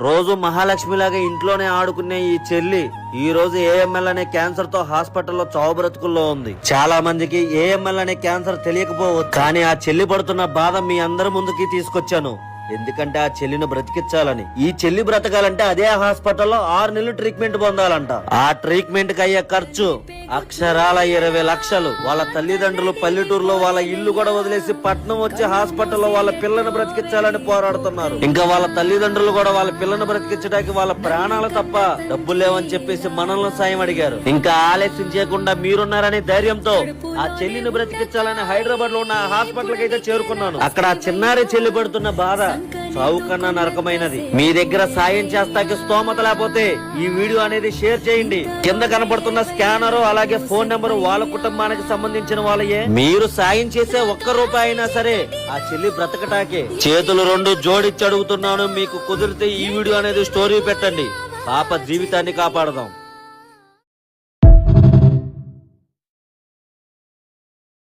రోజు మహాలక్ష్మిలాగా ఇంట్లోనే ఆడుకునే ఈ చెల్లి ఈ రోజు ఏఎంఎల్ అనే క్యాన్సర్ తో హాస్పిటల్లో చావు బ్రతుకుల్లో ఉంది. చాలా మందికి ఏఎంఎల్ అనే క్యాన్సర్ తెలియకపోవచ్చు, కానీ ఆ చెల్లి పడుతున్న బాధ మీ అందరి ముందుకి తీసుకొచ్చాను. ఎందుకంటే ఆ చెల్లిని బ్రతికించాలని. ఈ చెల్లి బ్రతకాలంటే అదే హాస్పిటల్లో 6 నెలలు ట్రీట్మెంట్ పొందాలంట. ఆ ట్రీట్మెంట్ కి అయ్యే ఖర్చు అక్షరాల 20 లక్షలు. వాళ్ళ తల్లిదండ్రులు పల్లెటూరులో వాళ్ళ ఇల్లు కూడా వదిలేసి పట్నం వచ్చి హాస్పిటల్లో వాళ్ళ పిల్లని బ్రతికించాలని పోరాడుతున్నారు. ఇంకా వాళ్ళ తల్లిదండ్రులు కూడా వాళ్ళ పిల్లని బ్రతికించడానికి వాళ్ళ ప్రాణాలు తప్ప డబ్బులు లేవని చెప్పేసి మనల్ని సాయం అడిగారు. ఇంకా ఆలస్యం చేయకుండా మీరున్నారనే ధైర్యంతో ఆ చెల్లిని బ్రతికించాలని హైదరాబాద్ లో ఉన్న హాస్పిటల్ కి అయితే చేరుకున్నాను. అక్కడ ఆ చిన్నారి చెల్లి పడుతున్న బాధ చావు కన్నా నరకమైనది. మీ దగ్గర సాయం చేస్తాకి స్తోమత లేకపోతే ఈ వీడియో అనేది షేర్ చేయండి. కింద కనపడుతున్న స్కానర్ అలాగే ఫోన్ నెంబర్ వాళ్ళ కుటుంబానికి సంబంధించిన వాళ్ళయే. మీరు సాయం చేసే 1 రూపాయి అయినా సరే ఆ చెల్లి బ్రతకటాకే. చేతులు 2 జోడించి అడుగుతున్నాను, మీకు కుదిరితే ఈ వీడియో అనేది స్టోరీ పెట్టండి. పాప జీవితాన్ని కాపాడదాం.